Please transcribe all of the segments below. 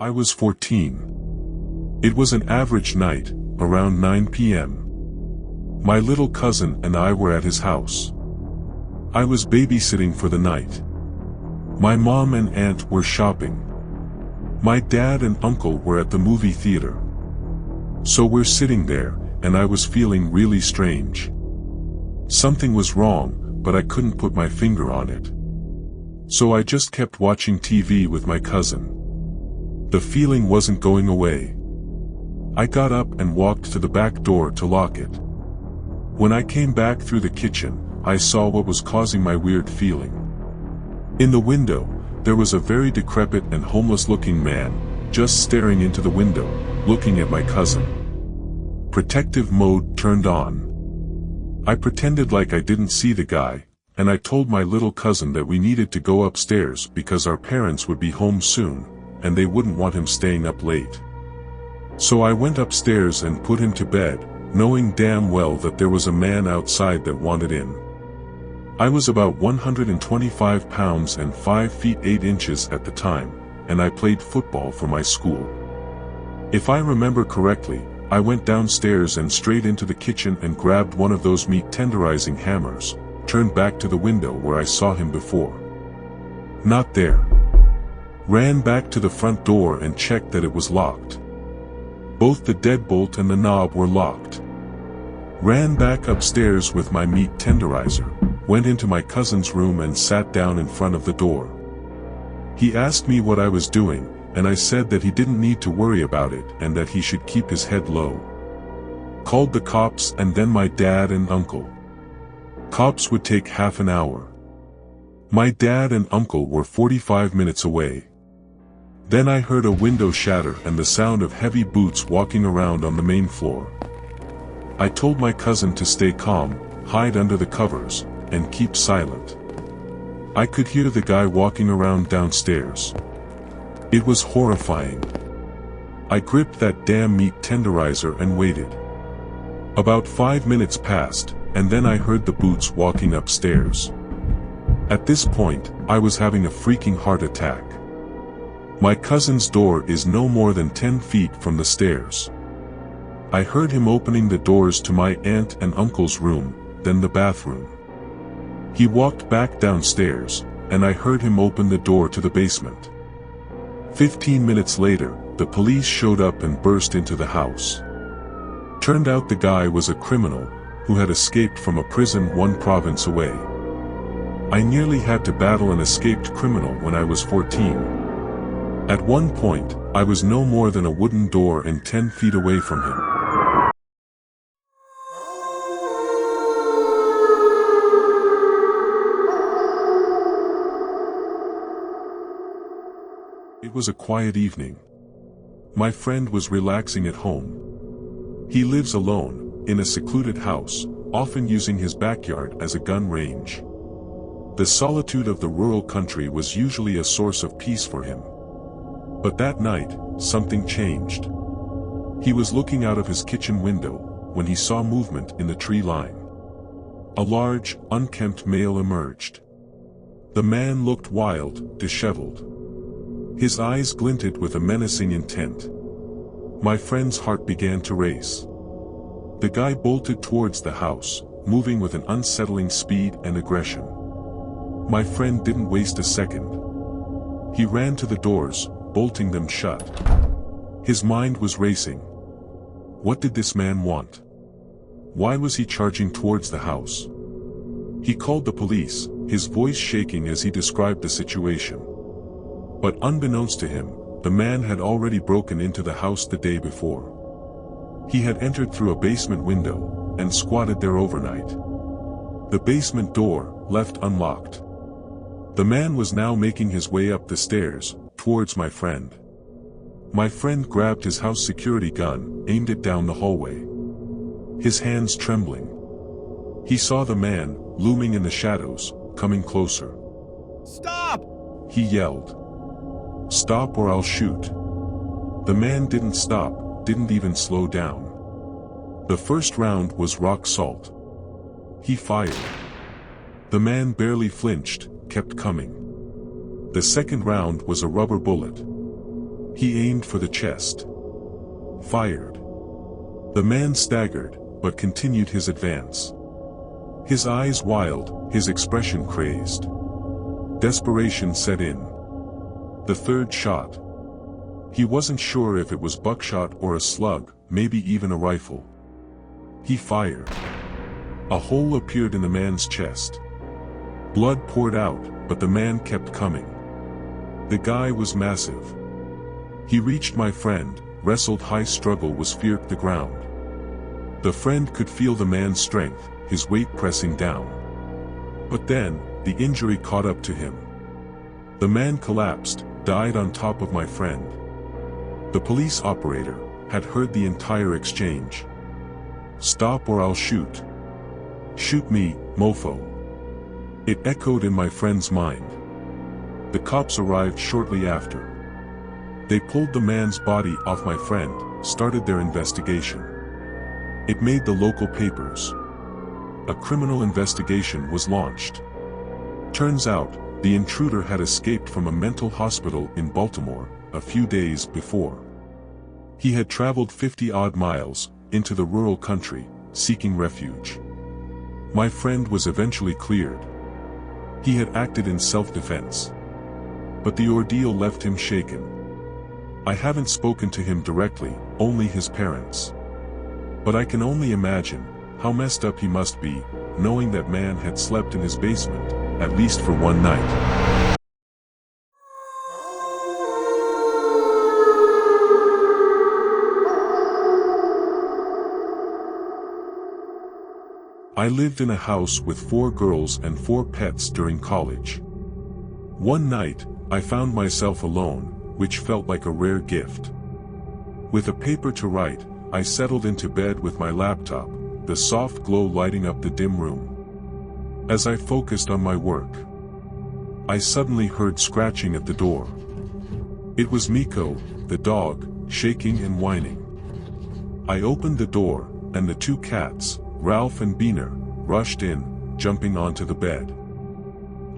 I was 14. It was an average night, around 9 p.m. My little cousin and I were at his house. I was babysitting for the night. My mom and aunt were shopping. My dad and uncle were at the movie theater. So we're sitting there, and I was feeling really strange. Something was wrong, but I couldn't put my finger on it. So I just kept watching TV with my cousin. The feeling wasn't going away. I got up and walked to the back door to lock it. When I came back through the kitchen, I saw what was causing my weird feeling. In the window, there was a very decrepit and homeless-looking man, just staring into the window, looking at my cousin. Protective mode turned on. I pretended like I didn't see the guy, and I told my little cousin that we needed to go upstairs because our parents would be home soon, and they wouldn't want him staying up late. So I went upstairs and put him to bed, knowing damn well that there was a man outside that wanted in. I was about 125 pounds and 5 feet 8 inches at the time, and I played football for my school. If I remember correctly, I went downstairs and straight into the kitchen and grabbed one of those meat tenderizing hammers, turned back to the window where I saw him before. Not there. Ran back to the front door and checked that it was locked. Both the deadbolt and the knob were locked. Ran back upstairs with my meat tenderizer, went into my cousin's room and sat down in front of the door. He asked me what I was doing, and I said that he didn't need to worry about it and that he should keep his head low. Called the cops and then my dad and uncle. Cops would take half an hour. My dad and uncle were 45 minutes away. Then I heard a window shatter and the sound of heavy boots walking around on the main floor. I told my cousin to stay calm, hide under the covers, and keep silent. I could hear the guy walking around downstairs. It was horrifying. I gripped that damn meat tenderizer and waited. About 5 minutes passed, and then I heard the boots walking upstairs. At this point, I was having a freaking heart attack. My cousin's door is no more than 10 feet from the stairs. I heard him opening the doors to my aunt and uncle's room, then the bathroom. He walked back downstairs, and I heard him open the door to the basement. 15 minutes later, the police showed up and burst into the house. Turned out the guy was a criminal, who had escaped from a prison 1 province away. I nearly had to battle an escaped criminal when I was 14. At one point, I was no more than a wooden door and 10 feet away from him. It was a quiet evening. My friend was relaxing at home. He lives alone, in a secluded house, often using his backyard as a gun range. The solitude of the rural country was usually a source of peace for him. But that night, something changed. He was looking out of his kitchen window, when he saw movement in the tree line. A large, unkempt male emerged. The man looked wild, disheveled. His eyes glinted with a menacing intent. My friend's heart began to race. The guy bolted towards the house, moving with an unsettling speed and aggression. My friend didn't waste a second. He ran to the doors, bolting them shut. His mind was racing. What did this man want? Why was he charging towards the house? He called the police, his voice shaking as he described the situation. But unbeknownst to him, the man had already broken into the house the day before. He had entered through a basement window, and squatted there overnight. The basement door, left unlocked. The man was now making his way up the stairs, towards my friend. My friend grabbed his house security gun, aimed it down the hallway. His hands trembling. He saw the man, looming in the shadows, coming closer. "Stop!" He yelled. "Stop or I'll shoot." The man didn't stop, didn't even slow down. The first round was rock salt. He fired. The man barely flinched, kept coming. The second round was a rubber bullet. He aimed for the chest. Fired. The man staggered, but continued his advance. His eyes wild, his expression crazed. Desperation set in. The third shot. He wasn't sure if it was buckshot or a slug, maybe even a rifle. He fired. A hole appeared in the man's chest. Blood poured out, but the man kept coming. The guy was massive. He reached my friend, wrestled high, struggle was feared the ground. The friend could feel the man's strength, his weight pressing down. But then, the injury caught up to him. The man collapsed, died on top of my friend. The police operator had heard the entire exchange. "Stop or I'll shoot. Shoot me, mofo." It echoed in my friend's mind. The cops arrived shortly after. They pulled the man's body off my friend, started their investigation. It made the local papers. A criminal investigation was launched. Turns out, the intruder had escaped from a mental hospital in Baltimore a few days before. He had traveled 50-odd miles into the rural country, seeking refuge. My friend was eventually cleared. He had acted in self-defense. But the ordeal left him shaken. I haven't spoken to him directly, only his parents. But I can only imagine how messed up he must be, knowing that man had slept in his basement, at least for one night. I lived in a house with 4 girls and 4 pets during college. One night, I found myself alone, which felt like a rare gift. With a paper to write, I settled into bed with my laptop, the soft glow lighting up the dim room. As I focused on my work, I suddenly heard scratching at the door. It was Miko, the dog, shaking and whining. I opened the door, and the 2 cats, Ralph and Beaner, rushed in, jumping onto the bed.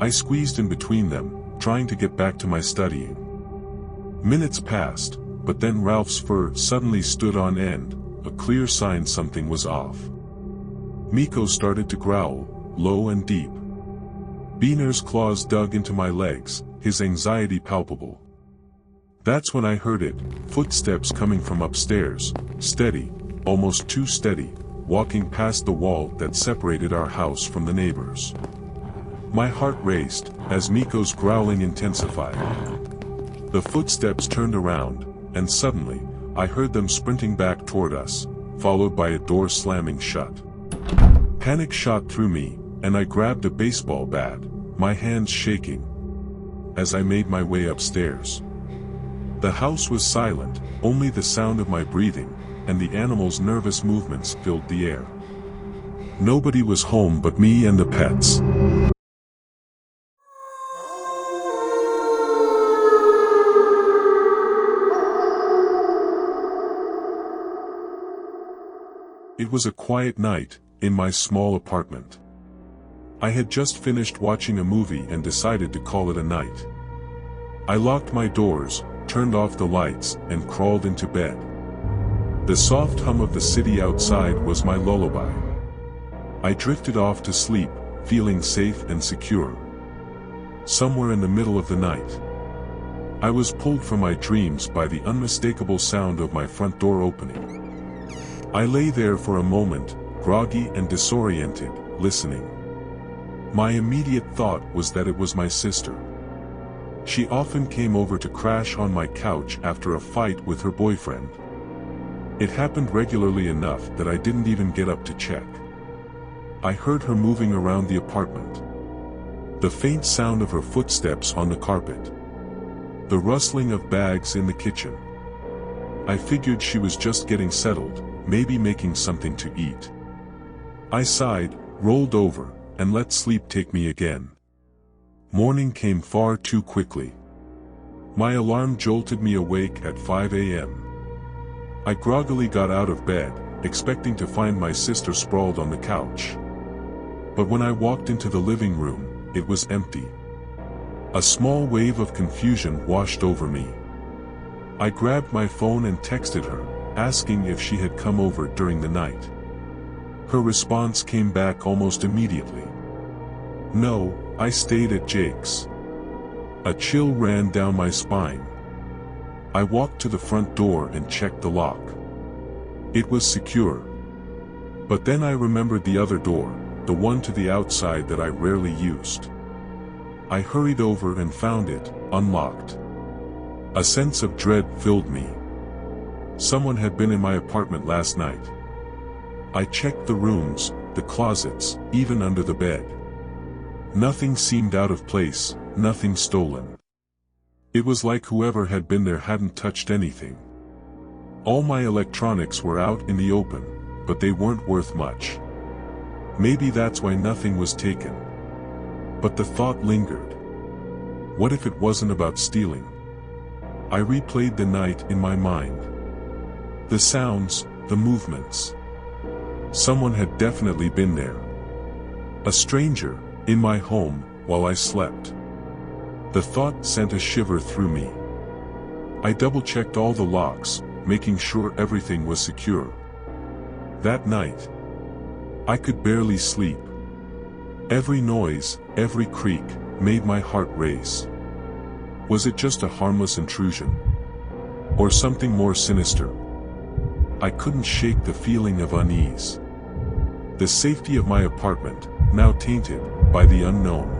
I squeezed in between them, trying to get back to my studying. Minutes passed, but then Ralph's fur suddenly stood on end, a clear sign something was off. Miko started to growl, low and deep. Beaner's claws dug into my legs, his anxiety palpable. That's when I heard it, footsteps coming from upstairs, steady, almost too steady, walking past the wall that separated our house from the neighbors. My heart raced, as Miko's growling intensified. The footsteps turned around, and suddenly, I heard them sprinting back toward us, followed by a door slamming shut. Panic shot through me, and I grabbed a baseball bat, my hands shaking, as I made my way upstairs. The house was silent, only the sound of my breathing, and the animals' nervous movements filled the air. Nobody was home but me and the pets. It was a quiet night, in my small apartment. I had just finished watching a movie and decided to call it a night. I locked my doors, turned off the lights, and crawled into bed. The soft hum of the city outside was my lullaby. I drifted off to sleep, feeling safe and secure. Somewhere in the middle of the night, I was pulled from my dreams by the unmistakable sound of my front door opening. I lay there for a moment, groggy and disoriented, listening. My immediate thought was that it was my sister. She often came over to crash on my couch after a fight with her boyfriend. It happened regularly enough that I didn't even get up to check. I heard her moving around the apartment. The faint sound of her footsteps on the carpet. The rustling of bags in the kitchen. I figured she was just getting settled, maybe making something to eat. I sighed, rolled over, and let sleep take me again. Morning came far too quickly. My alarm jolted me awake at 5 a.m. I groggily got out of bed, expecting to find my sister sprawled on the couch. But when I walked into the living room, it was empty. A small wave of confusion washed over me. I grabbed my phone and texted her, asking if she had come over during the night. Her response came back almost immediately. No, I stayed at Jake's. A chill ran down my spine. I walked to the front door and checked the lock. It was secure. But then I remembered the other door, the one to the outside that I rarely used. I hurried over and found it, unlocked. A sense of dread filled me. Someone had been in my apartment last night. I checked the rooms, the closets, even under the bed. Nothing seemed out of place, nothing stolen. It was like whoever had been there hadn't touched anything. All my electronics were out in the open, but they weren't worth much. Maybe that's why nothing was taken. But the thought lingered. What if it wasn't about stealing? I replayed the night in my mind. The sounds, the movements. Someone had definitely been there. A stranger, in my home, while I slept. The thought sent a shiver through me. I double-checked all the locks, making sure everything was secure. That night, I could barely sleep. Every noise, every creak, made my heart race. Was it just a harmless intrusion? Or something more sinister? I couldn't shake the feeling of unease. The safety of my apartment, now tainted by the unknown.